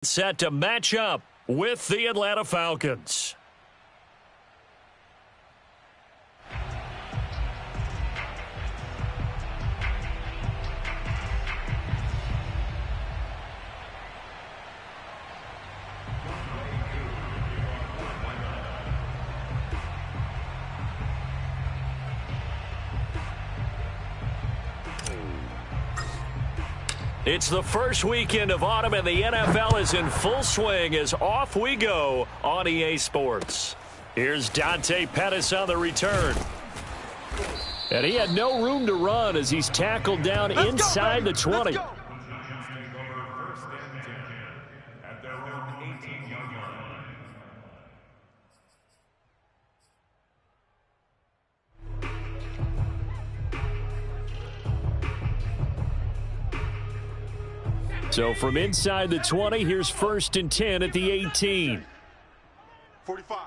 Set to match up with the Atlanta Falcons. It's the first weekend of autumn, and the NFL is in full swing as off we go on EA Sports. Here's Dante Pettis on the return. And he had no room to run as he's tackled down inside the 20. So from inside the 20, here's 1st and 10 at the 18. 45.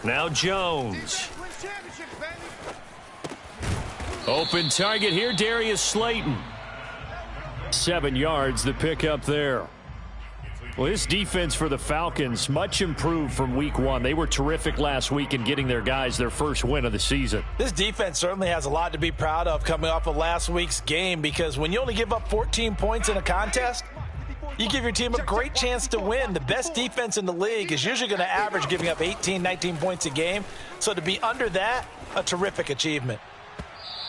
Now Jones. Open target here, Darius Slayton. 7 yards, the pickup there. Well, this defense for the Falcons, much improved from week 1. They were terrific last week in getting their guys their first win of the season. This defense certainly has a lot to be proud of coming off of last week's game, because when you only give up 14 points in a contest, you give your team a great chance to win. The best defense in the league is usually going to average giving up 18, 19 points a game. So to be under that, a terrific achievement.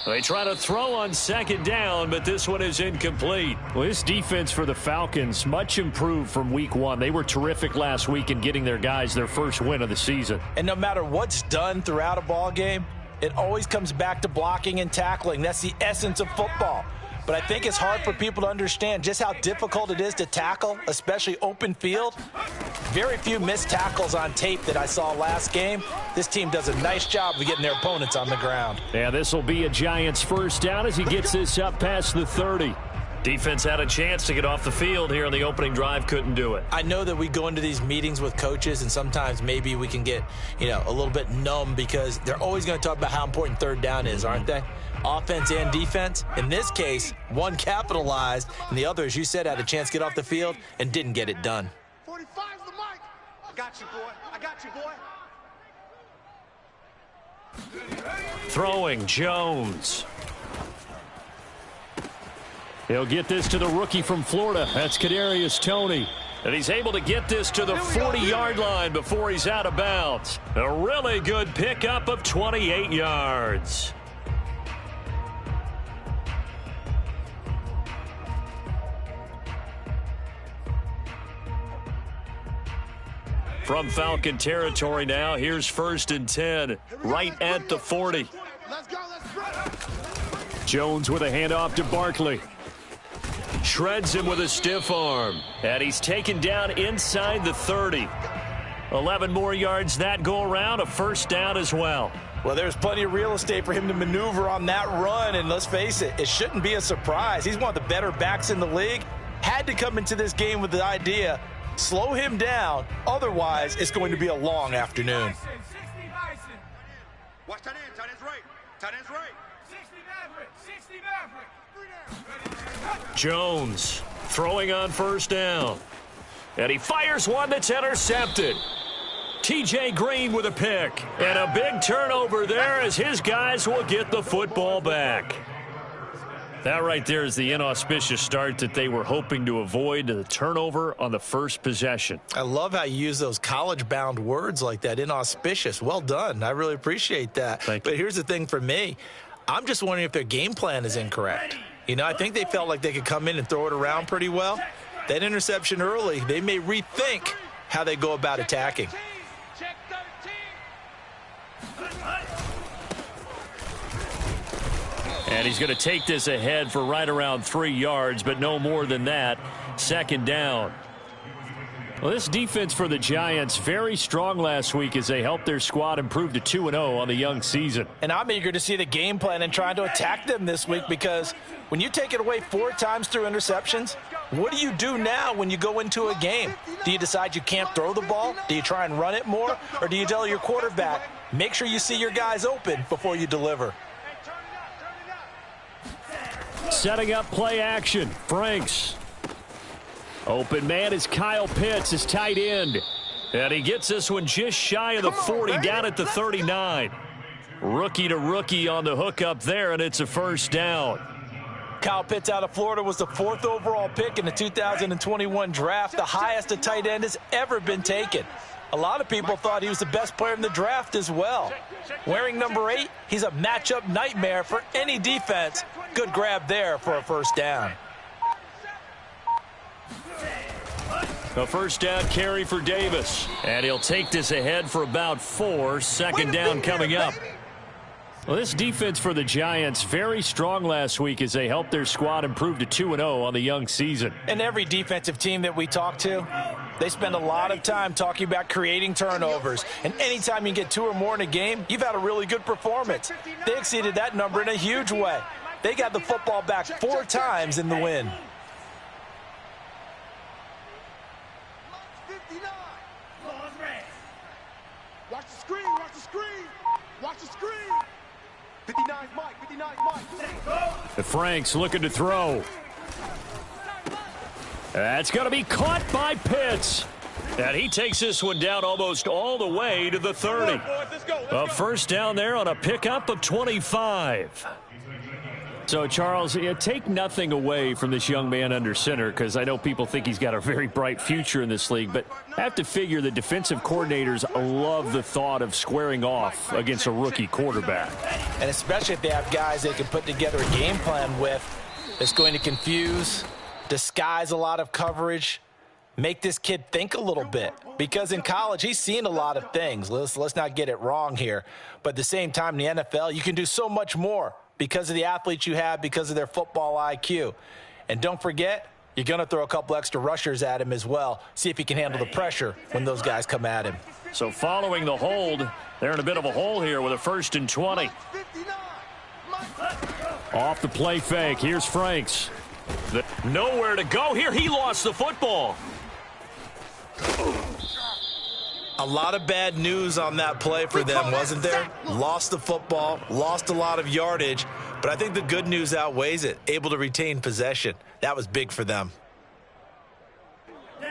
They try to throw on 2nd down, but this one is incomplete. Well, this defense for the Falcons, much improved from week 1. They were terrific last week in getting their guys their first win of the season. And no matter what's done throughout a ball game, it always comes back to blocking and tackling. That's the essence of football. But I think it's hard for people to understand just how difficult it is to tackle, especially open field. Very few missed tackles on tape that I saw last game. This team does a nice job of getting their opponents on the ground. Yeah, this will be a Giants first down as he gets this up past the 30. Defense had a chance to get off the field here on the opening drive, couldn't do it. I know that we go into these meetings with coaches, and sometimes maybe we can get, a little bit numb, because they're always going to talk about how important 3rd down is, aren't they? Offense and defense. In this case, one capitalized, and the other, as you said, had a chance to get off the field and didn't get it done. 45's the mic. I got you, boy. I got you, boy. Throwing Jones. He'll get this to the rookie from Florida. That's Kadarius Toney. And he's able to get this to the 40-yard line before he's out of bounds. A really good pickup of 28 yards. From Falcon territory now, here's 1st and 10, right at the 40. Jones with a handoff to Barkley. Shreds him with a stiff arm. And he's taken down inside the 30. 11 more yards that go around, a 1st down as well. Well, there's plenty of real estate for him to maneuver on that run, and let's face it, it shouldn't be a surprise. He's one of the better backs in the league. Had to come into this game with the idea, slow him down, otherwise it's going to be a long afternoon. Watch tight end, tight end's right. Tight end's right. 60 Maverick. Jones throwing on 1st down. And he fires one that's intercepted. TJ Green with a pick. And a big turnover there as his guys will get the football back. That right there is the inauspicious start that they were hoping to avoid, the turnover on the first possession. I love how you use those college-bound words like that, inauspicious. Well done. I really appreciate that. Thank you. But here's the thing for me. I'm just wondering if their game plan is incorrect. I think they felt like they could come in and throw it around pretty well. That interception early, they may rethink how they go about attacking. And he's going to take this ahead for right around 3 yards, but no more than that. 2nd down. Well, this defense for the Giants, very strong last week as they helped their squad improve to 2-0 on the young season. And I'm eager to see the game plan and trying to attack them this week, because when you take it away 4 times through interceptions, what do you do now when you go into a game? Do you decide you can't throw the ball? Do you try and run it more? Or do you tell your quarterback, make sure you see your guys open before you deliver? Setting up play action. Franks Open man is Kyle Pitts, his tight end. And he gets this one just shy of the 40, down at the 39. Rookie to rookie on the hookup there, and it's a first down. Kyle Pitts out of Florida was the 4th overall pick in the 2021 draft, the highest a tight end has ever been taken. A lot of people thought he was the best player in the draft as well. Wearing number 8, he's a matchup nightmare for any defense. Good grab there for a first down. A first down carry for Davis. And he'll take this ahead for about 4. Second down coming up. Well, this defense for the Giants, very strong last week as they helped their squad improve to 2-0 on the young season. And every defensive team that we talk to, they spend a lot of time talking about creating turnovers. And anytime you get 2 or more in a game, you've had a really good performance. They exceeded that number in a huge way. They got the football back 4 times in the win. Watch the screen, watch the screen, watch the screen. 59 Mike, 59 Mike. The Franks looking to throw. That's going to be caught by Pitts. And he takes this one down almost all the way to the 30. A first down there on a pickup of 25. So, Charles, take nothing away from this young man under center, because I know people think he's got a very bright future in this league, but I have to figure the defensive coordinators love the thought of squaring off against a rookie quarterback. And especially if they have guys they can put together a game plan with that's going to confuse, disguise a lot of coverage, make this kid think a little bit. Because in college, he's seen a lot of things. Let's not get it wrong here. But at the same time, in the NFL, you can do so much more because of the athletes you have, because of their football IQ. And don't forget, you're going to throw a couple extra rushers at him as well. See if he can handle the pressure when those guys come at him. So following the hold, they're in a bit of a hole here with a 1st and 20. Off the play fake, here's Franks. Nowhere to go here. He lost the football. A lot of bad news on that play for them, wasn't there? Lost the football, lost a lot of yardage, but I think the good news outweighs it. Able to retain possession. That was big for them.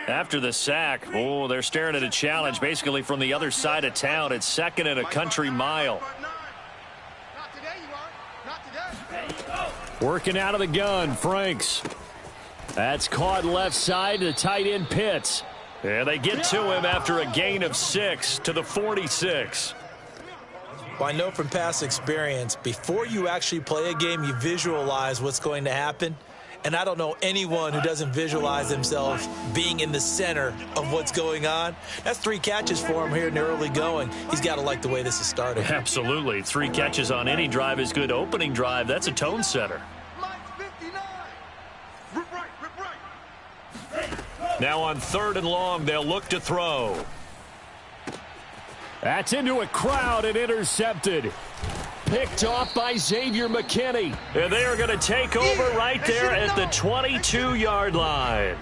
After the sack, they're staring at a challenge basically from the other side of town. It's 2nd and a country mile. Not today, you are. Not today. Working out of the gun, Franks. That's caught left side to the tight end Pitts. And they get to him after a gain of 6 to the 46. Well, I know from past experience, before you actually play a game, you visualize what's going to happen. And I don't know anyone who doesn't visualize themselves being in the center of what's going on. That's 3 catches for him here in the early going. He's got to like the way this is starting. Absolutely. 3 catches on any drive is good. Opening drive, that's a tone setter. Now on 3rd and long, they'll look to throw. That's into a crowd and intercepted. Picked off by Xavier McKinney. And they are going to take over right there at the 22-yard line.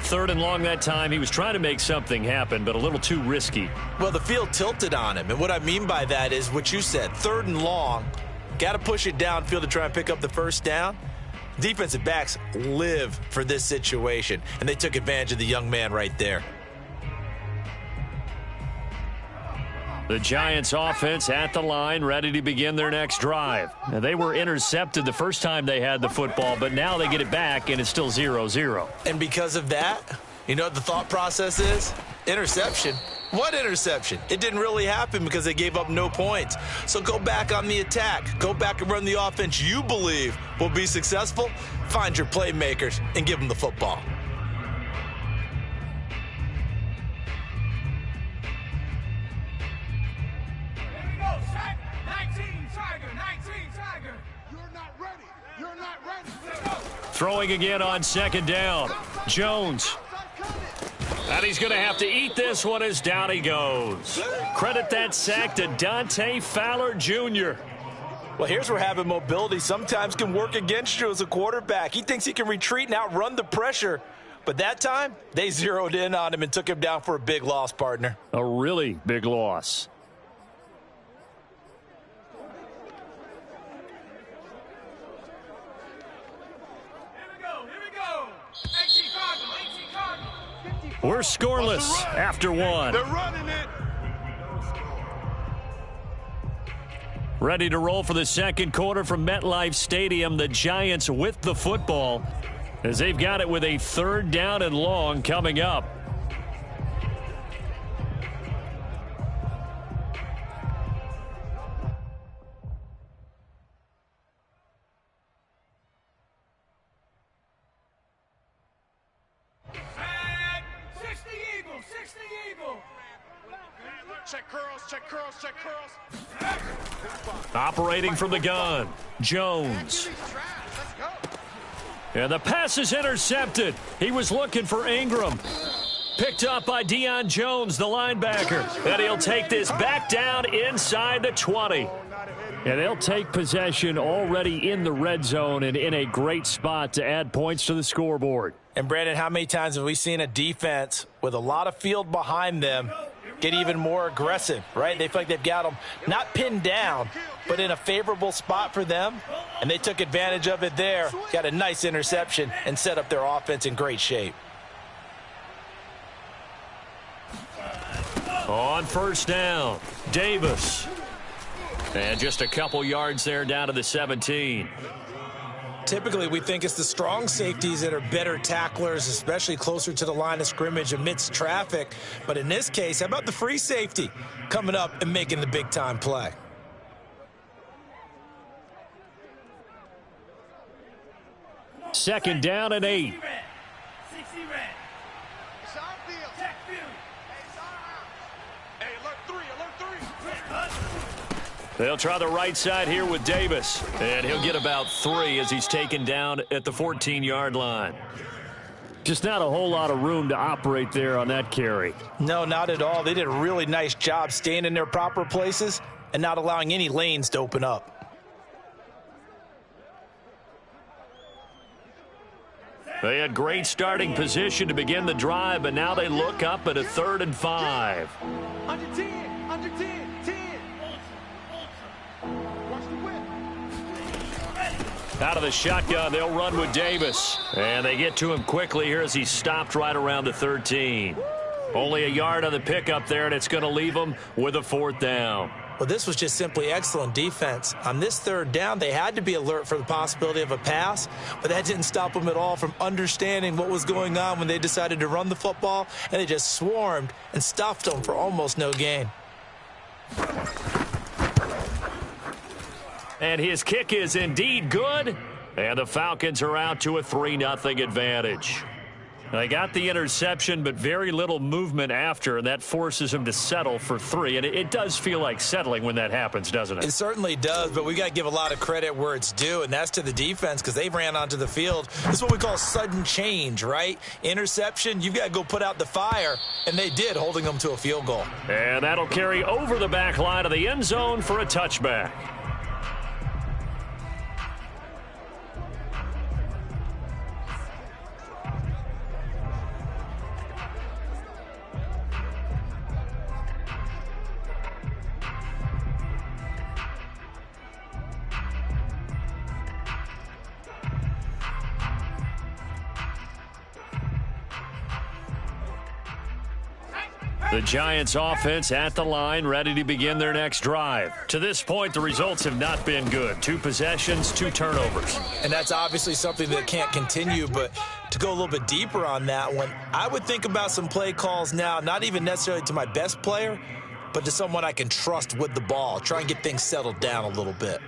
3rd and long that time. He was trying to make something happen, but a little too risky. Well, the field tilted on him. And what I mean by that is what you said. 3rd and long. Got to push it downfield to try and pick up the first down. Defensive backs live for this situation, and they took advantage of the young man right there. The Giants offense at the line, ready to begin their next drive. Now, they were intercepted the first time they had the football, but now they get it back, and it's still 0-0. And because of that, you know what the thought process is? Interception. What interception? It didn't really happen because they gave up no points. So go back on the attack. Go back and run the offense you believe will be successful. Find your playmakers and give them the football. Here we go, sack. 19, Tiger. You're not ready. You're not ready. Throwing again on 2nd down. Jones. And he's going to have to eat this one as down he goes. Credit that sack to Dante Fowler Jr. Well, here's where having mobility sometimes can work against you as a quarterback. He thinks he can retreat and outrun the pressure. But that time, they zeroed in on him and took him down for a big loss, partner. A really big loss. Here we go. 18 Cardinals. We're scoreless after one. They're running it. Ready to roll for the second quarter from MetLife Stadium. The Giants with the football as they've got it with a 3rd down and long coming up. Check curls, check curls, check curls. Operating from the gun, Jones. And the pass is intercepted. He was looking for Ingram. Picked up by Deion Jones, the linebacker. And he'll take this back down inside the 20. And they'll take possession already in the red zone and in a great spot to add points to the scoreboard. And, Brandon, how many times have we seen a defense with a lot of field behind them get even more aggressive, right? They feel like they've got them not pinned down, but in a favorable spot for them, and they took advantage of it there, got a nice interception, and set up their offense in great shape. On 1st down, Davis. And just a couple yards there down to the 17. Typically, we think it's the strong safeties that are better tacklers, especially closer to the line of scrimmage amidst traffic. But in this case, how about the free safety coming up and making the big-time play? Second down and 8. They'll try the right side here with Davis. And he'll get about 3 as he's taken down at the 14-yard line. Just not a whole lot of room to operate there on that carry. No, not at all. They did a really nice job staying in their proper places and not allowing any lanes to open up. They had great starting position to begin the drive, but now they look up at a 3rd and 5. Under 10, under 10, 10. Watch the whip. Out of the shotgun, they'll run with Davis. And they get to him quickly here as he's stopped right around the 13. Only a yard on the pickup there, and it's going to leave them with a 4th down. Well, this was just simply excellent defense. On this 3rd down, they had to be alert for the possibility of a pass, but that didn't stop them at all from understanding what was going on when they decided to run the football, and they just swarmed and stuffed them for almost no gain. And his kick is indeed good, and the Falcons are out to a 3-0 advantage. They got the interception, but very little movement after, and that forces him to settle for 3. And it does feel like settling when that happens, doesn't it? It certainly does, but we got to give a lot of credit where it's due, and that's to the defense because they ran onto the field. This is what we call sudden change, right? Interception, you've got to go put out the fire, and they did, holding them to a field goal. And that'll carry over the back line of the end zone for a touchback. The Giants offense at the line, ready to begin their next drive. To this point, the results have not been good. 2 possessions, 2 turnovers. And that's obviously something that can't continue, but to go a little bit deeper on that one, I would think about some play calls now, not even necessarily to my best player, but to someone I can trust with the ball. Try and get things settled down a little bit.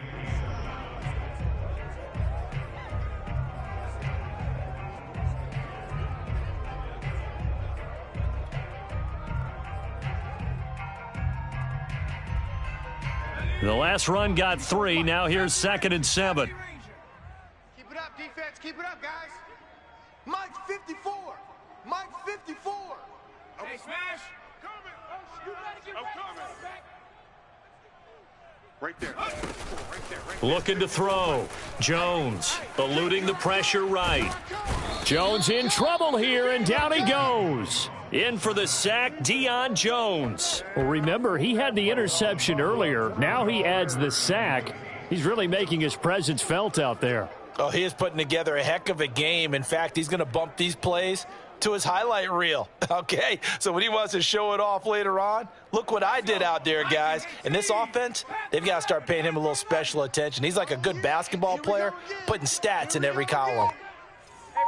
The last run got 3. Now here's 2nd and 7. Keep it up, defense. Keep it up, guys. Mike 54. Mike 54. Hey, smash. Coming. You better get right there. Right there. Looking to throw. Jones eluding the pressure right. Jones in trouble here, and down he goes. In for the sack, Deion Jones. Well, remember, he had the interception earlier. Now he adds the sack. He's really making his presence felt out there. Oh, he is putting together a heck of a game. In fact, he's going to bump these plays to his highlight reel, okay? So when he wants to show it off later on, look what I did out there, guys. And this offense, they've got to start paying him a little special attention. He's like a good basketball player, putting stats in every column. Hey,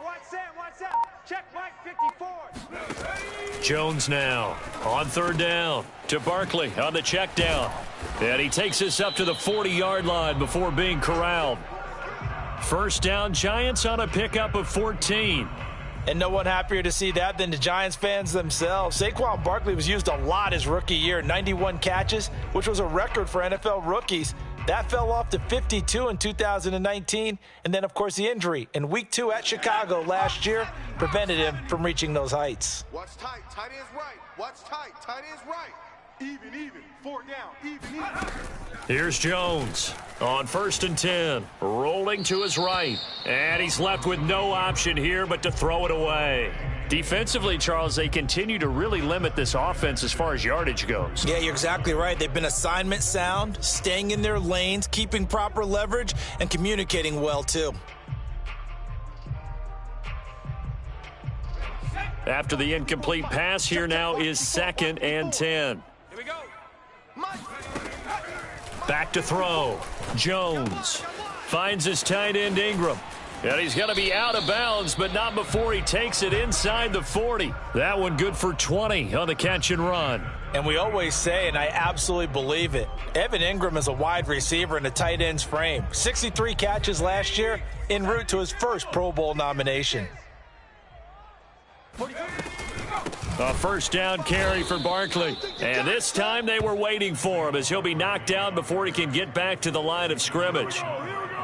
what's up? Check Mike 54. Jones now on third down to Barkley on the check down. And he takes us up to the 40-yard line before being corralled. First down, Giants on a pickup of 14. And no one happier to see that than the Giants fans themselves. Saquon Barkley was used a lot his rookie year, 91 catches, which was a record for NFL rookies. That fell off to 52 in 2019. And then, of course, the injury in Week 2 at Chicago last year prevented him from reaching those heights. What's tight? Tight end's right. What's tight? Tight end's right. Even. 4 down. Even. Here's Jones on 1st and 10, rolling to his right. And he's left with no option here but to throw it away. Defensively, Charles, they continue to really limit this offense as far as yardage goes. Yeah, you're exactly right. They've been assignment sound, staying in their lanes, keeping proper leverage, and communicating well, too. After the incomplete pass, here now is 2nd and 10. Here we go. Back to throw. Jones finds his tight end Ingram. And he's going to be out of bounds, but not before he takes it inside the 40. That one good for 20 on the catch and run. And we always say, and I absolutely believe it, Evan Ingram is a wide receiver in a tight end's frame. 63 catches last year, en route to his first Pro Bowl nomination. A first down carry for Barkley. And this time they were waiting for him as he'll be knocked down before he can get back to the line of scrimmage.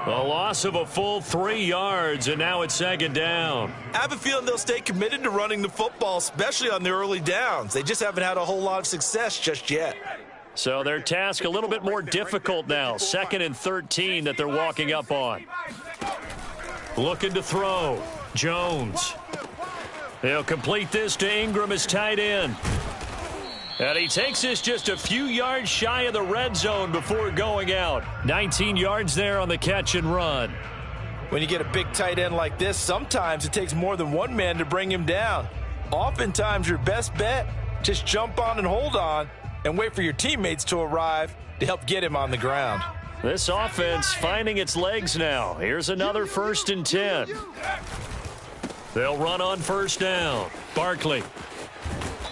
A loss of a full 3 yards, and now it's 2nd down. I have a feeling they'll stay committed to running the football, especially on the early downs. They just haven't had a whole lot of success just yet. So their task a little bit more difficult now. 2nd and 13 that they're walking up on. Looking to throw. Jones. He'll complete this to Ingram as tight end. And he takes this just a few yards shy of the red zone before going out. 19 yards there on the catch and run. When you get a big tight end like this, sometimes it takes more than one man to bring him down. Oftentimes, your best bet, just jump on and hold on and wait for your teammates to arrive to help get him on the ground. This offense finding its legs now. Here's another 1st and 10. They'll run on 1st down. Barkley.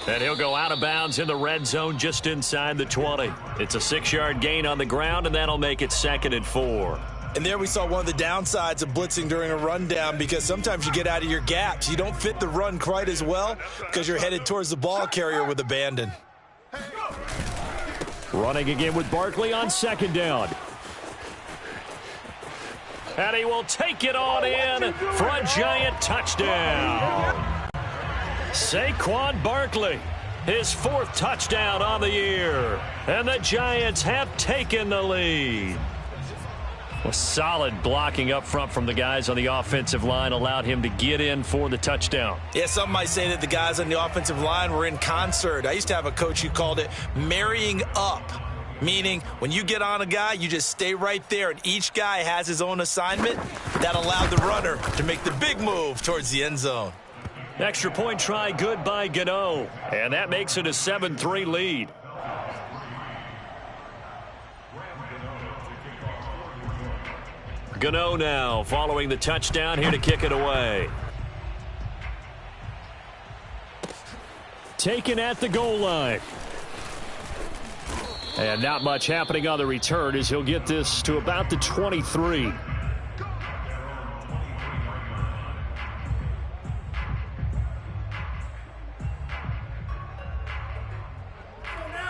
And he'll go out of bounds in the red zone just inside the 20. It's a 6-yard gain on the ground, and that'll make it 2nd and 4. And there we saw one of the downsides of blitzing during a rundown, because sometimes you get out of your gaps. You don't fit the run quite as well because you're headed towards the ball carrier with abandon. Running again with Barkley on 2nd down. And he will take it on in for a Giant touchdown. Saquon Barkley, his 4th touchdown on the year. And the Giants have taken the lead. A solid blocking up front from the guys on the offensive line allowed him to get in for the touchdown. Yeah, some might say that the guys on the offensive line were in concert. I used to have a coach who called it marrying up, meaning when you get on a guy, you just stay right there, and each guy has his own assignment. That allowed the runner to make the big move towards the end zone. Extra point try good by Gano, and that makes it a 7-3 lead. Gano now following the touchdown here to kick it away. Taken at the goal line. And not much happening on the return as he'll get this to about the 23.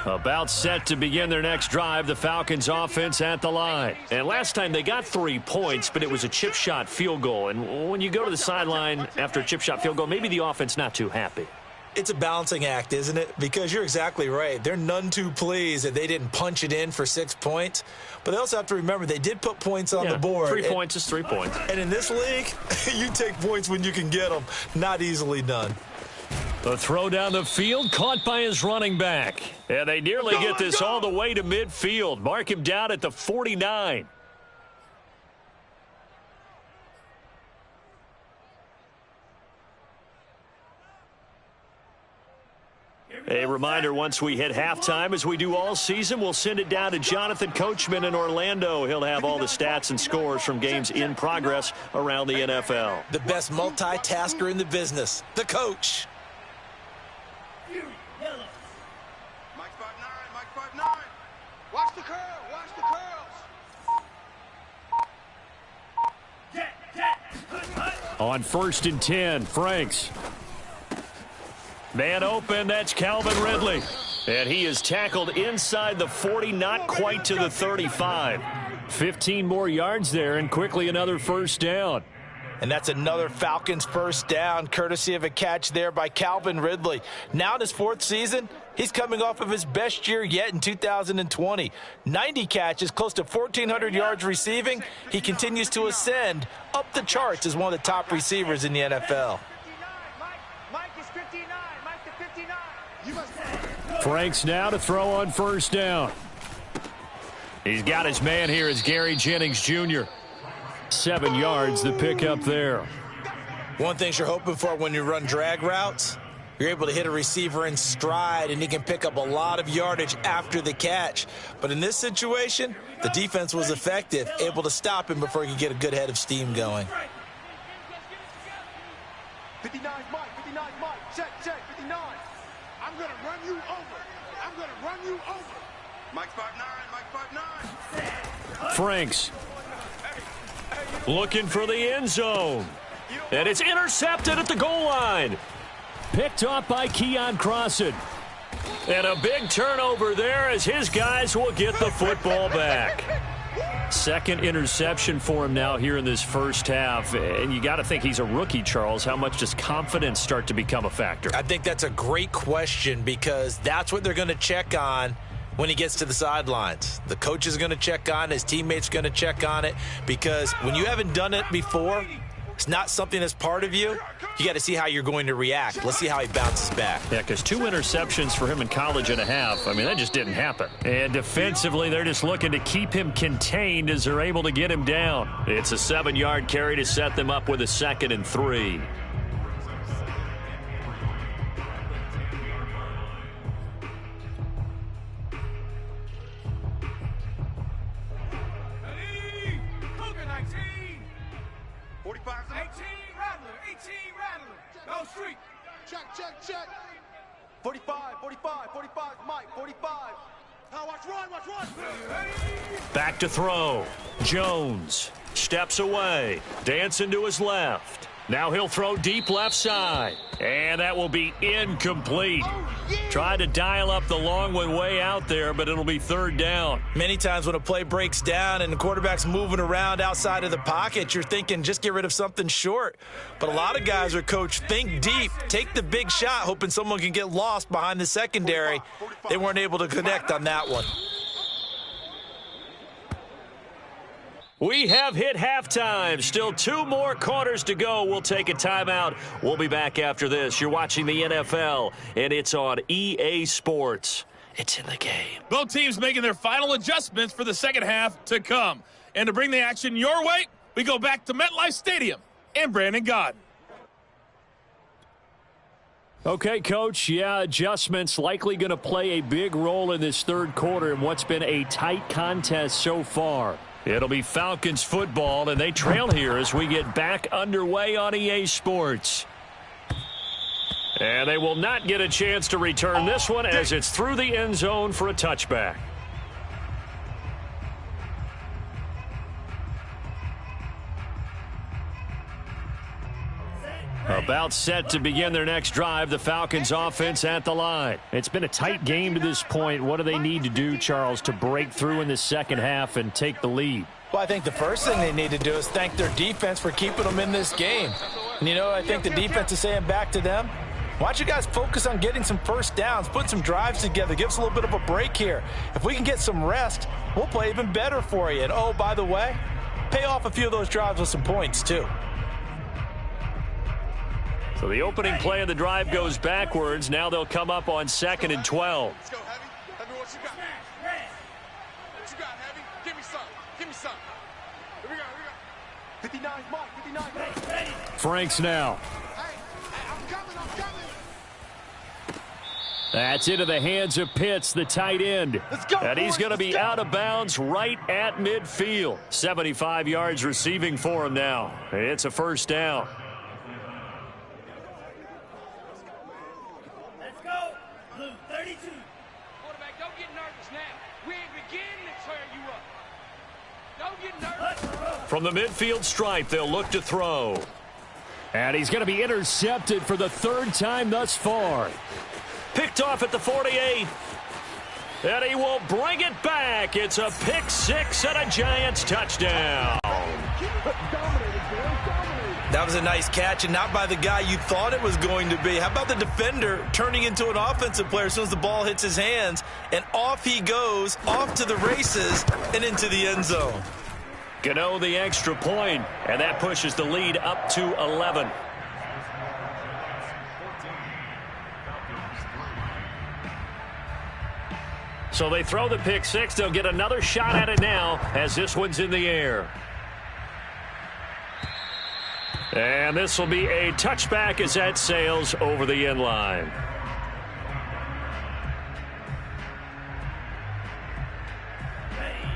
About set to begin their next drive, the Falcons offense at the line. And last time they got 3 points, but it was a chip shot field goal. And when you go to the sideline after a chip shot field goal, maybe the offense not too happy. It's a balancing act, isn't it? Because you're exactly right. They're none too pleased that they didn't punch it in for 6 points. But they also have to remember they did put points on the board. 3 points is 3 points. And in this league, you take points when you can get them. Not easily done. The throw down the field caught by his running back. And they nearly get this all the way to midfield. Mark him down at the 49. A reminder, once we hit halftime, as we do all season, we'll send it down to Jonathan Coachman in Orlando. He'll have all the stats and scores from games in progress around the NFL. The best multitasker in the business, the coach. Mike 5'9", Mike 5'9". Watch the curl, watch the curls. On 1st and 10, Franks. Man open, that's Calvin Ridley. And he is tackled inside the 40, not quite to the 35. 15 more yards there, and quickly another first down. And that's another Falcons first down, courtesy of a catch there by Calvin Ridley. Now in his 4th season, he's coming off of his best year yet in 2020. 90 catches, close to 1,400 yards receiving. He continues to ascend up the charts as one of the top receivers in the NFL. Mike is 59. Mike to 59. You must. Franks now to throw on first down. He's got his man here as Gary Jennings Jr. 7 yards, the pickup there. One thing you're hoping for when you run drag routes, you're able to hit a receiver in stride, and he can pick up a lot of yardage after the catch. But in this situation, the defense was effective, able to stop him before he could get a good head of steam going. 59 Mike, 59 Mike. Check, 59. I'm going to run you over. I'm going to run you over. Mike's 5'9", Mike 5'9". Franks looking for the end zone. And it's intercepted at the goal line. Picked off by Keon Crossan. And a big turnover there as his guys will get the football back. Second interception for him now here in this first half. And you got to think he's a rookie, Charles. How much does confidence start to become a factor? I think that's a great question because that's what they're going to check on when he gets to the sidelines. The coach is going to check on it. His teammates are going to check on it because when you haven't done it before, it's not something that's part of you. You got to see how you're going to react. Let's see how he bounces back. Yeah, because 2 interceptions for him in college and a half. I mean, that just didn't happen. And defensively, they're just looking to keep him contained as they're able to get him down. It's a 7-yard carry to set them up with a 2nd and 3. Check. 45, Mike, 45. Now watch run. Back to throw. Jones steps away. Dancing to his left. Now he'll throw deep left side. And that will be incomplete. Tried to dial up the long one way out there, but it'll be 3rd down. Many times when a play breaks down and the quarterback's moving around outside of the pocket, you're thinking just get rid of something short. But a lot of guys are coached, think deep, take the big shot, hoping someone can get lost behind the secondary. They weren't able to connect on that one. We have hit halftime. Still 2 more quarters to go. We'll take a timeout. We'll be back after this. You're watching the NFL, and it's on EA Sports. It's in the game. Both teams making their final adjustments for the second half to come. And to bring the action your way, we go back to MetLife Stadium and Brandon Gaudin. Okay, Coach. Yeah, adjustments likely going to play a big role in this 3rd quarter in what's been a tight contest so far. It'll be Falcons football, and they trail here as we get back underway on EA Sports. And they will not get a chance to return this one as it's through the end zone for a touchback. About set to begin their next drive, the Falcons offense at the line. It's been a tight game to this point. What do they need to do, Charles, to break through in the second half and take the lead? Well, I think the first thing they need to do is thank their defense for keeping them in this game. And, you know, I think the defense is saying back to them, why don't you guys focus on getting some first downs, put some drives together, give us a little bit of a break here. If we can get some rest, we'll play even better for you. And, oh, by the way, pay off a few of those drives with some points, too. So the opening play of the drive goes backwards. Now they'll come up on 2nd and 12. Let's go, Heavy. Heavy, what you got? What you got, Heavy? Give me some. Here we go. 59 Mike, 59 Mike. Franks now. Hey, I'm coming. That's into the hands of Pitts, the tight end. Let's go, and he's boys. going to be Let's go. out of bounds right at midfield. 75 yards receiving for him now. It's a first down. Let's go. Blue 32. Quarterback, don't get nervous now. We ain't beginning to turn you up. Don't get nervous. From the midfield stripe, they'll look to throw. And he's going to be intercepted for the third time thus far. Picked off at the 48. And he will bring it back. It's a pick six and a Giants touchdown. That was a nice catch, and not by the guy you thought it was going to be. How about the defender turning into an offensive player as soon as the ball hits his hands, and off he goes, off to the races, and into the end zone. Gano the extra point, and that pushes the lead up to 11. So they throw the pick six. They'll get another shot at it now as this one's in the air. And this will be a touchback as that sails over the end line.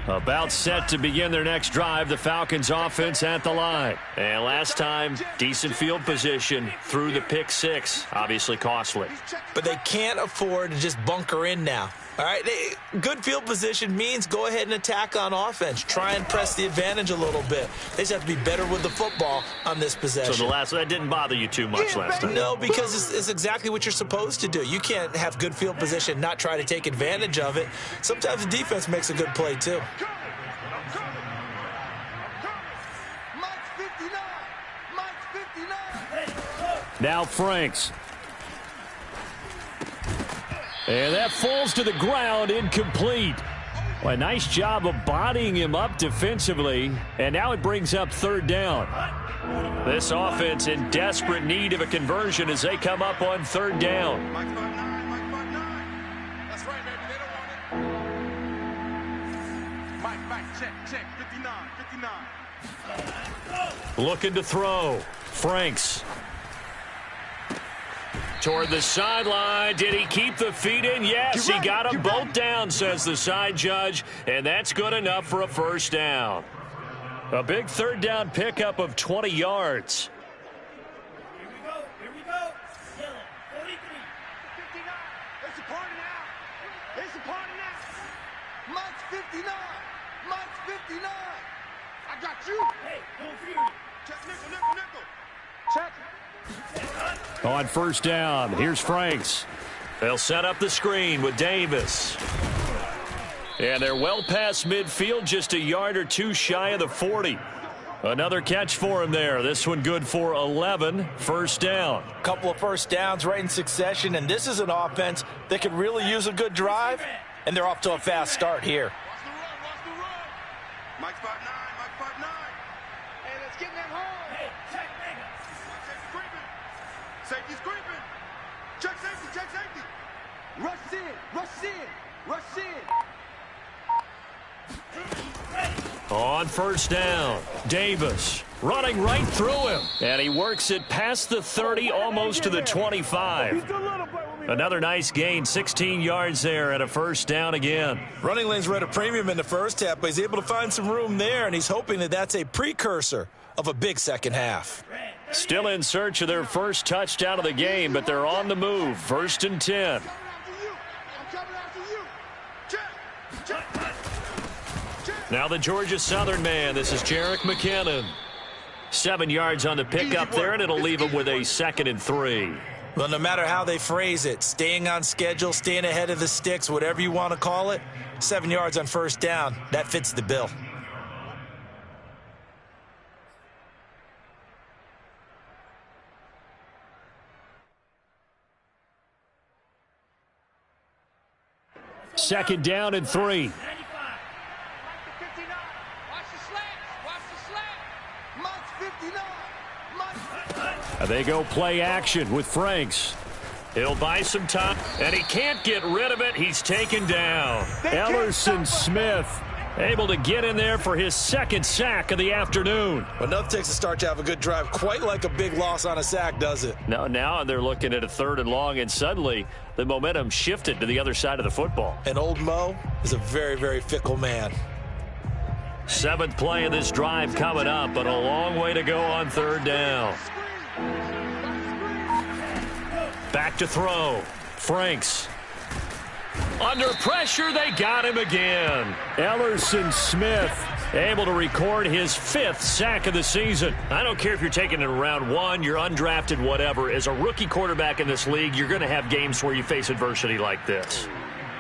About set to begin their next drive, the Falcons offense at the line. And last time, decent field position through the pick six. Obviously costly. But they can't afford to just bunker in now. All right, good field position means go ahead and attack on offense. Try and press the advantage a little bit. They just have to be better with the football on this possession. So that didn't bother you too much last time? No, because it's exactly what you're supposed to do. You can't have good field position and not try to take advantage of it. Sometimes the defense makes a good play, too. Now Franks. And that falls to the ground, incomplete. Well, a nice job of bodying him up defensively. And now it brings up third down. This offense in desperate need of a conversion as they come up on third down. Mike 5'9", Mike 5'9". That's right, baby. They don't want it. Mike, check. 59. Looking to throw. Franks. Toward the sideline. Did he keep the feet in? Yes, he got them both down, says the side judge, and that's good enough for a first down. A big third down pickup of 20 yards. Here we go. Yellow 43. 59. It's a party now. It's a party now. Mike's 59. Mike's 59. I got you. Hey, don't fear. Check nickel. Check. On first down, here's Franks. They'll set up the screen with Davis. And they're well past midfield, just a yard or two shy of the 40. Another catch for him there. This one good for 11. First down. Couple of first downs right in succession, and this is an offense that could really use a good drive, and they're off to a fast start here. Watch the run. Mike's 5'9". Hey, let's get in that hole. Hey, check mega. Safety's creeping. Check safety. Rush in. On first down, Davis running right through him. And he works it past the 30, almost to the 25. Another nice gain, 16 yards there, and a first down again. Running lanes were at a premium in the first half, but he's able to find some room there, and he's hoping that that's a precursor of a big second half. Still in search of their first touchdown of the game, but they're on the move. First and 10. I'm coming after you. Check. Now the Georgia Southern man. This is Jerick McKinnon. 7 yards on the pickup there, and it'll leave him with a 2nd and 3. Well, no matter how they phrase it, staying on schedule, staying ahead of the sticks, whatever you want to call it, 7 yards on first down, that fits the bill. Second down and 3. 95. Watch the slap. Mike's 59. They go play action with Franks. He'll buy some time, and he can't get rid of it. He's taken down. Ellerson Smith Able to get in there for his second sack of the afternoon. Enough takes a start to have a good drive. Quite like a big loss on a sack, does it? Now they're looking at a 3rd and long, and suddenly the momentum shifted to the other side of the football. And old Mo is a very, very fickle man. 7th play of this drive coming up, but a long way to go on 3rd down. Back to throw. Franks. Under pressure, they got him again. Ellerson Smith able to record his 5th sack of the season. I don't care if you're taking it in round 1, you're undrafted, whatever. As a rookie quarterback in this league, you're going to have games where you face adversity like this.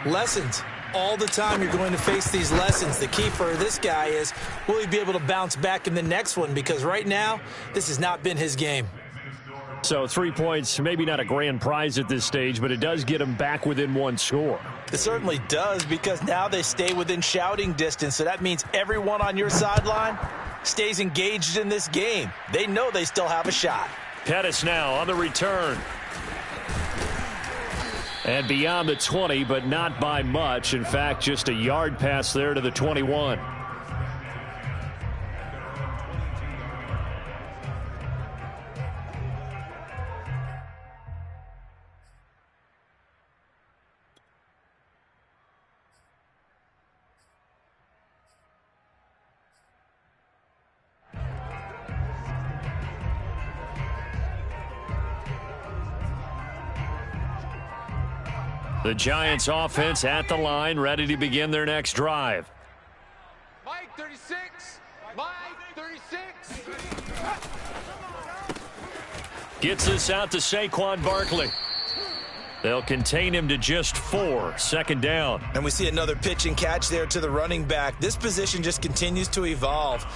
Lessons. All the time you're going to face these lessons. The key for this guy is, will he be able to bounce back in the next one? Because right now, this has not been his game. So 3 points, maybe not a grand prize at this stage, but it does get him back within 1 score. It certainly does, because now they stay within shouting distance. So that means everyone on your sideline stays engaged in this game. They know they still have a shot. Pettis now on the return. And beyond the 20, but not by much. In fact, just a yard pass there to the 21. The Giants offense at the line, ready to begin their next drive. Mike, 36. Mike, 36. Gets this out to Saquon Barkley. They'll contain him to just 4. 2nd down. And we see another pitch and catch there to the running back. This position just continues to evolve.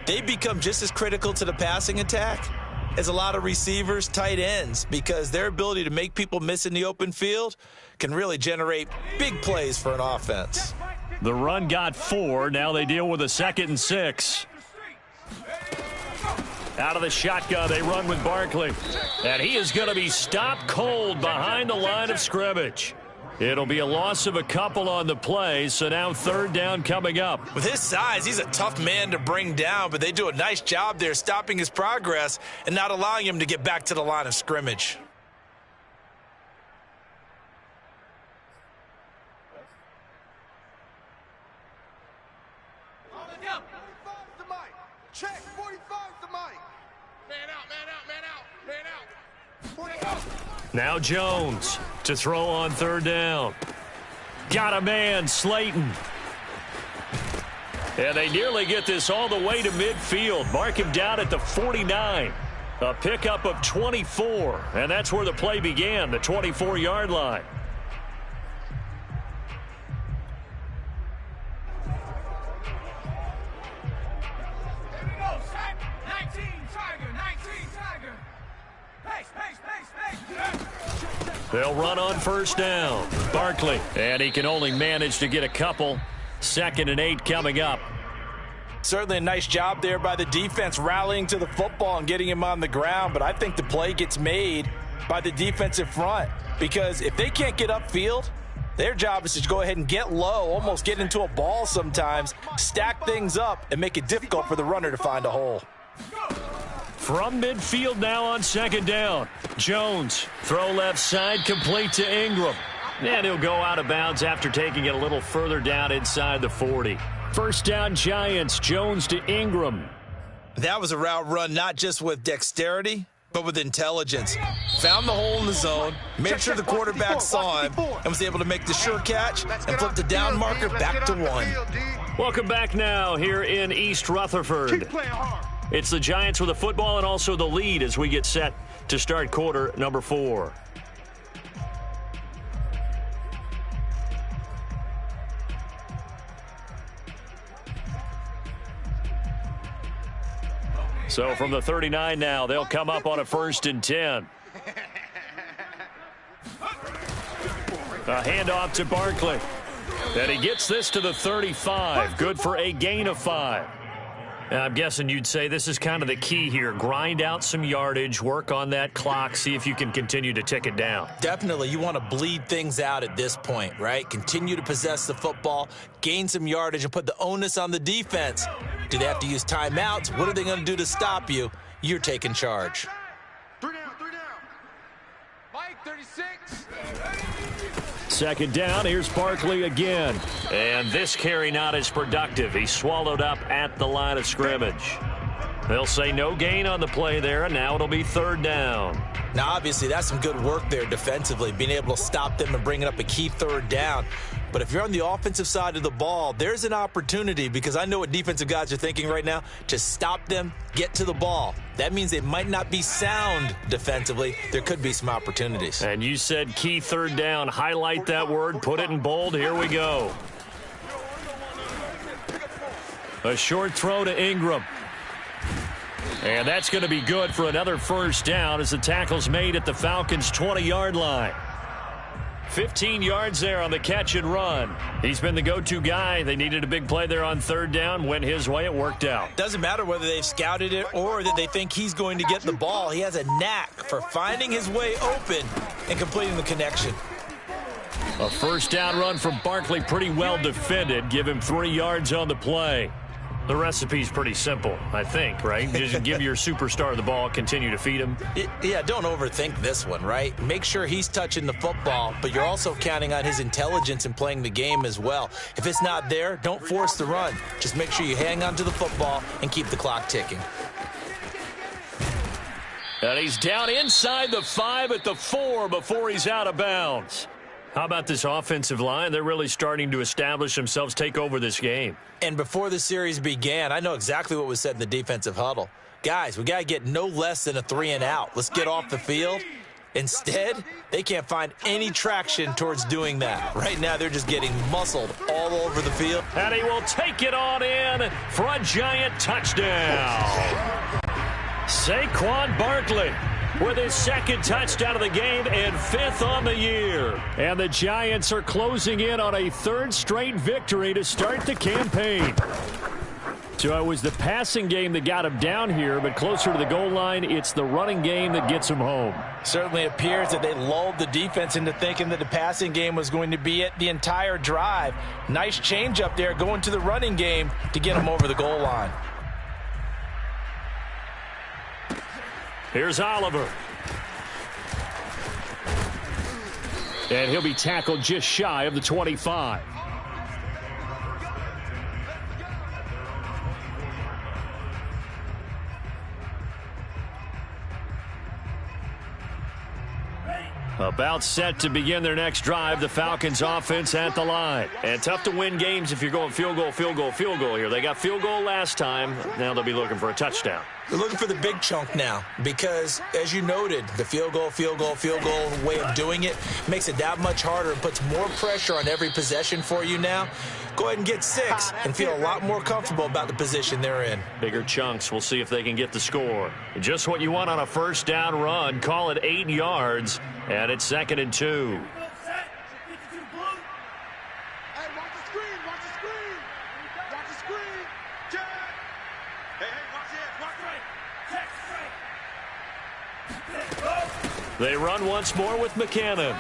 They become just as critical to the passing attack as a lot of receivers, tight ends, because their ability to make people miss in the open field can really generate big plays for an offense. The run got 4. Now they deal with a 2nd and 6. Out of the shotgun, they run with Barkley. And he is going to be stopped cold behind the line of scrimmage. It'll be a loss of a couple on the play, so now 3rd down coming up. With his size, he's a tough man to bring down, but they do a nice job there stopping his progress and not allowing him to get back to the line of scrimmage. Check, 45's the mic. Man out, man out, man out, man out. 45. Now Jones to throw on 3rd down. Got a man, Slayton. And they nearly get this all the way to midfield. Mark him down at the 49. A pickup of 24. And that's where the play began, the 24-yard line. They'll run on 1st down. Barkley, and he can only manage to get a couple. 2nd and 8 coming up. Certainly a nice job there by the defense rallying to the football and getting him on the ground, but I think the play gets made by the defensive front, because if they can't get upfield, their job is to go ahead and get low, almost get into a ball sometimes, stack things up, and make it difficult for the runner to find a hole. From midfield now on 2nd down. Jones, throw left side, complete to Ingram. And he'll go out of bounds after taking it a little further down inside the 40. 1st down Giants, Jones to Ingram. That was a route run not just with dexterity, but with intelligence. Found the hole in the zone, made sure the quarterback saw him, and was able to make the sure catch and flip the down marker back to 1. Welcome back now here in East Rutherford. It's the Giants with the football and also the lead as we get set to start quarter number 4. So from the 39 now, they'll come up on a 1st and 10. A handoff to Barkley. And he gets this to the 35. Good for a gain of 5. I'm guessing you'd say this is kind of the key here. Grind out some yardage, work on that clock, see if you can continue to tick it down. Definitely. You want to bleed things out at this point, right? Continue to possess the football, gain some yardage, and put the onus on the defense. Do they have to use timeouts? What are they going to do to stop you? You're taking charge. 3 down. Mike, 36. Second down, here's Barkley again. And this carry not as productive. He's swallowed up at the line of scrimmage. They'll say no gain on the play there, and now it'll be third down. Now, obviously, that's some good work there defensively, being able to stop them and bringing up a key third down. But if you're on the offensive side of the ball, there's an opportunity, because I know what defensive guys are thinking right now, to stop them, get to the ball. That means they might not be sound defensively. There could be some opportunities. And you said key third down. Highlight that word, put it in bold. Here we go. A short throw to Ingram. And that's going to be good for another first down as the tackle's made at the Falcons' 20-yard line. 15 yards there on the catch and run. He's been the go-to guy. They needed a big play there on third down. Went his way. It worked out. Doesn't matter whether they've scouted it or that they think he's going to get the ball. He has a knack for finding his way open and completing the connection. A first down run from Barkley, pretty well defended. Give him 3 yards on the play. The recipe's pretty simple, I think, right? Just give your superstar the ball, continue to feed him. Yeah, don't overthink this one, right? Make sure he's touching the football, but you're also counting on his intelligence in playing the game as well. If it's not there, don't force the run. Just make sure you hang on to the football and keep the clock ticking. And he's down inside the 5 at the 4 before he's out of bounds. How about this offensive line? They're really starting to establish themselves, take over this game. And before the series began, I know exactly what was said in the defensive huddle. Guys, we got to get no less than a 3 and out. Let's get off the field. Instead, they can't find any traction towards doing that. Right now, they're just getting muscled all over the field. And he will take it on in for a giant touchdown. Saquon Barkley with his second touchdown of the game and 5th on the year. And the Giants are closing in on a 3rd straight victory to start the campaign. So it was the passing game that got him down here, but closer to the goal line, it's the running game that gets him home. Certainly appears that they lulled the defense into thinking that the passing game was going to be it the entire drive. Nice change up there going to the running game to get him over the goal line. Here's Oliver. And he'll be tackled just shy of the 25. About set to begin their next drive, the Falcons offense at the line. And tough to win games if you're going field goal here. They got field goal last time. Now they'll be looking for a touchdown. They're looking for the big chunk now because, as you noted, the field goal way of doing it makes it that much harder and puts more pressure on every possession for you now. Go ahead and get 6 and feel a lot more comfortable about the position they're in. Bigger chunks. We'll see if they can get the score. Just what you want on a first down run. Call it 8 yards, and it's 2nd and 2. They run once more with McCannon.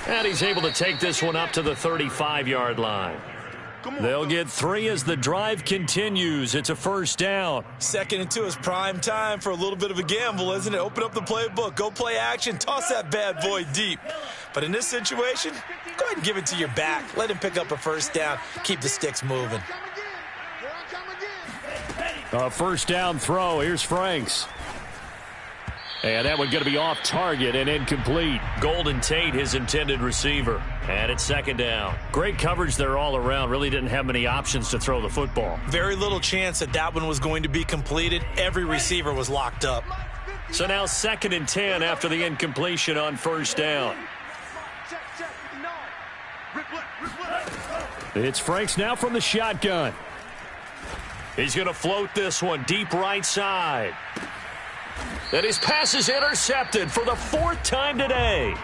And he's able to take this one up to the 35-yard line. They'll get 3 as the drive continues. It's a first down. 2nd and 2 is prime time for a little bit of a gamble, isn't it? Open up the playbook. Go play action. Toss that bad boy deep. But in this situation, go ahead and give it to your back. Let him pick up a first down. Keep the sticks moving. A first down throw. Here's Franks. And that one going to be off target and incomplete. Golden Tate, his intended receiver. And it's 2nd down. Great coverage there all around. Really didn't have many options to throw the football. Very little chance that one was going to be completed. Every receiver was locked up. So now 2nd and 10 after the incompletion on first down. It's Franks now from the shotgun. He's going to float this one deep right side. And his pass is intercepted for the 4th time today.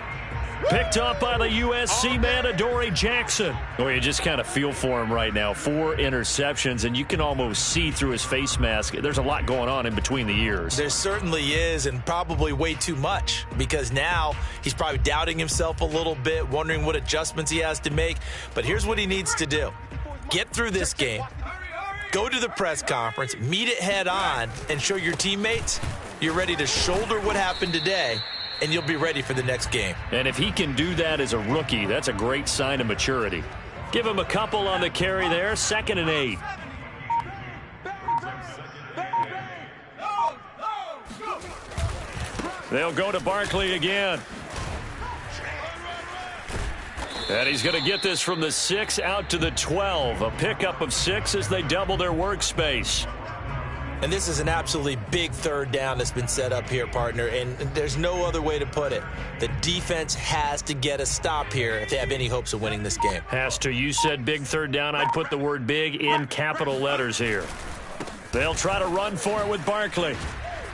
Picked up by the USC man, Adoree Jackson. Well, you just kind of feel for him right now. 4 interceptions, and you can almost see through his face mask. There's a lot going on in between the ears. There certainly is, and probably way too much, because now he's probably doubting himself a little bit, wondering what adjustments he has to make. But here's what he needs to do. Get through this game, go to the press conference, meet it head on, and show your teammates you're ready to shoulder what happened today, and you'll be ready for the next game. And if he can do that as a rookie, that's a great sign of maturity. Give him a couple on the carry there, 2nd and 8. They'll go to Barkley again. And he's going to get this from the 6 out to the 12. A pickup of 6 as they double their workspace. And this is an absolutely big 3rd down that's been set up here, partner, and there's no other way to put it. The defense has to get a stop here if they have any hopes of winning this game. Has to. You said big 3rd down. I'd put the word big in capital letters here. They'll try to run for it with Barkley.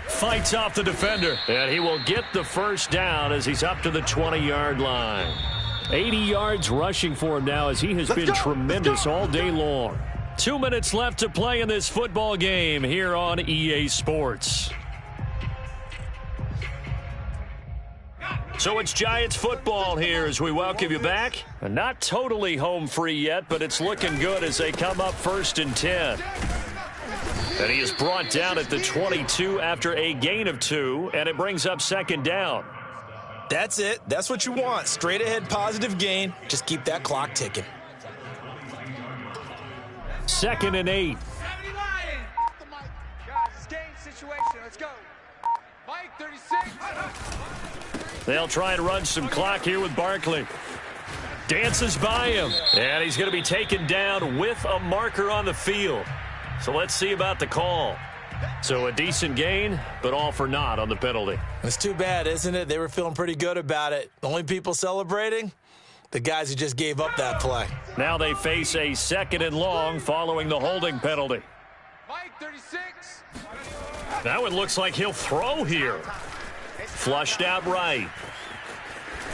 Fights off the defender, and he will get the 1st down as he's up to the 20-yard line. 80 yards rushing for him now as he has been tremendous all day long. 2 minutes left to play in this football game here on EA Sports. So it's Giants football here as we welcome you back. Not totally home free yet, but it's looking good as they come up 1st and 10. And he is brought down at the 22 after a gain of 2, and it brings up 2nd down. That's it. That's what you want. Straight ahead positive gain. Just keep that clock ticking. 2nd and 8. Guys, it's game situation. Let's go. Mike, 36. They'll try and run some clock here with Barkley. Dances by him. And he's going to be taken down with a marker on the field. So let's see about the call. So a decent gain, but all for naught on the penalty. It's too bad, isn't it? They were feeling pretty good about it. The only people celebrating? The guys who just gave up that play. Now they face a 2nd and long following the holding penalty. Mike, 36. That one looks like he'll throw here. Flushed out right.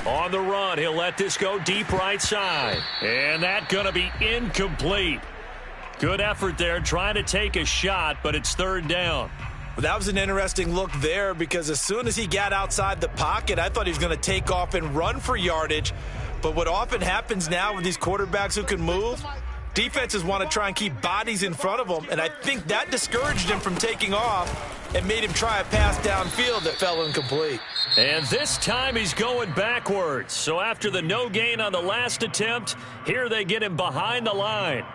On the run, he'll let this go deep right side. And that's going to be incomplete. Good effort there, trying to take a shot, but it's 3rd down. Well, that was an interesting look there because as soon as he got outside the pocket, I thought he was going to take off and run for yardage. But what often happens now with these quarterbacks who can move, defenses want to try and keep bodies in front of them, and I think that discouraged him from taking off and made him try a pass downfield that fell incomplete. And this time he's going backwards. So after the no gain on the last attempt, here they get him behind the line.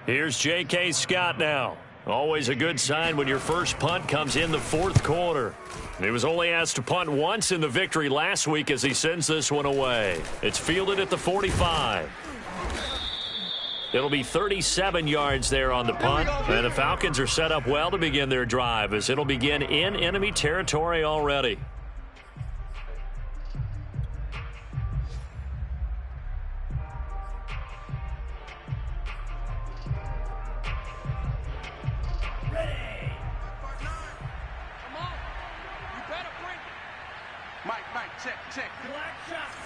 Here's J.K. Scott now. Always a good sign when your first punt comes in the 4th quarter. He was only asked to punt once in the victory last week as he sends this one away. It's fielded at the 45. It'll be 37 yards there on the punt. And the Falcons are set up well to begin their drive as it'll begin in enemy territory already. Check. Black shots.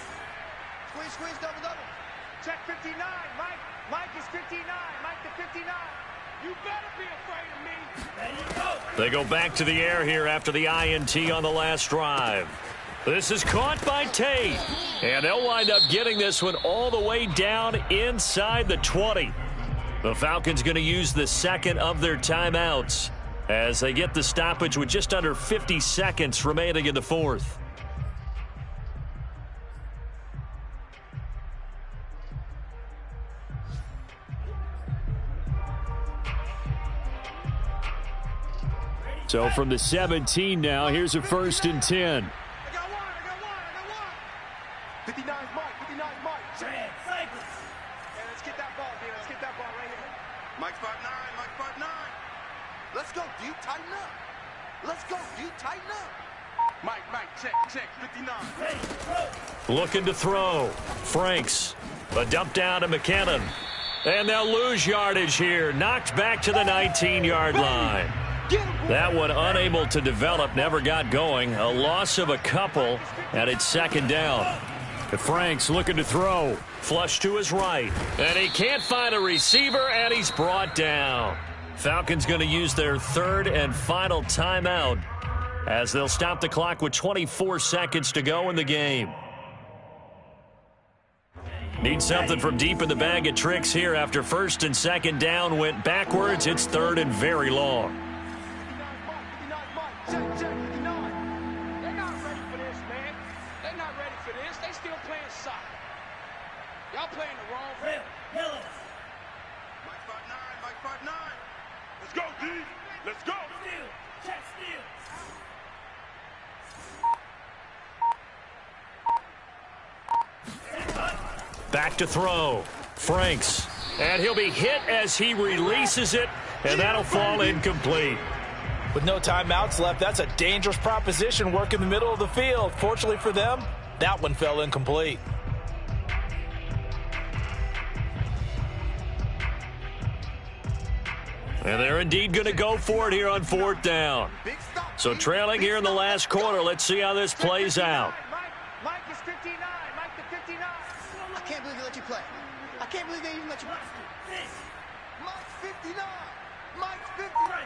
Squeeze, double. Check 59. Mike is 59. Mike to 59. You better be afraid of me. There you go. They go back to the air here after the INT on the last drive. This is caught by Tate. And they'll wind up getting this one all the way down inside the 20. The Falcons going to use the 2nd of their timeouts as they get the stoppage with just under 50 seconds remaining in the 4th. So from the 17 now, here's a 1st and 10. I got one. 59's Mike. Trans Cycles. Hey, let's get that ball, dude. Let's get that ball right here. Mike's 5'9". Let's go, dude. Tighten up. Mike, check. 59. Ready, go. Looking to throw. Franks. A dump down to McKinnon. And they'll lose yardage here. Knocked back to the 19-yard line. That one unable to develop, never got going. A loss of a couple, and it's 2nd down. Frank's looking to throw. Flush to his right. And he can't find a receiver, and he's brought down. Falcons going to use their third and final timeout as they'll stop the clock with 24 seconds to go in the game. Need something from deep in the bag of tricks here after first and second down went backwards. It's third and very long. They're not ready for this, man. They're not ready for this. They still playing soccer. Y'all playing the wrong way. Mike 5'9", Let's go, D. Let's go. Steal. Check steal. Back to throw. Franks. And he'll be hit as he releases it, and that'll fall incomplete. With no timeouts left, that's a dangerous proposition work in the middle of the field. Fortunately for them, that one fell incomplete. And they're indeed going to go for it here on fourth down. So trailing here in the last quarter, let's see how this plays out. Mike is 59. Mike the 59. I can't believe they let you play. I can't believe they even let you play. Mike's 59. Mike's 59.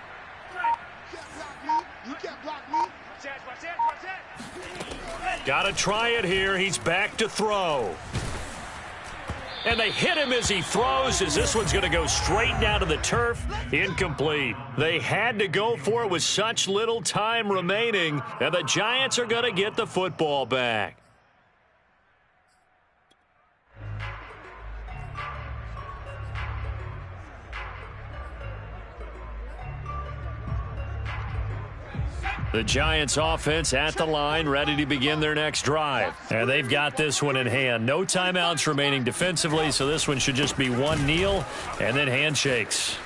You can't block me. Got to try it here. He's back to throw. And they hit him as he throws, as this one's going to go straight down to the turf. Incomplete. They had to go for it with such little time remaining, and the Giants are going to get the football back. The Giants offense at the line, ready to begin their next drive. And they've got this one in hand. No timeouts remaining defensively, so this one should just be one kneel and then handshakes.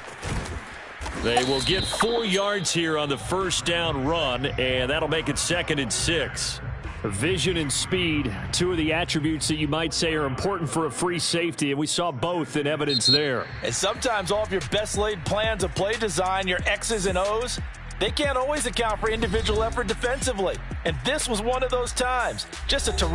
They will get 4 yards here on the first down run, and that'll make it 2nd and 6. Vision and speed, two of the attributes that you might say are important for a free safety, and we saw both in evidence there. And sometimes all of your best laid plans of play design, your X's and O's, they can't always account for individual effort defensively. And this was one of those times. Just a terrific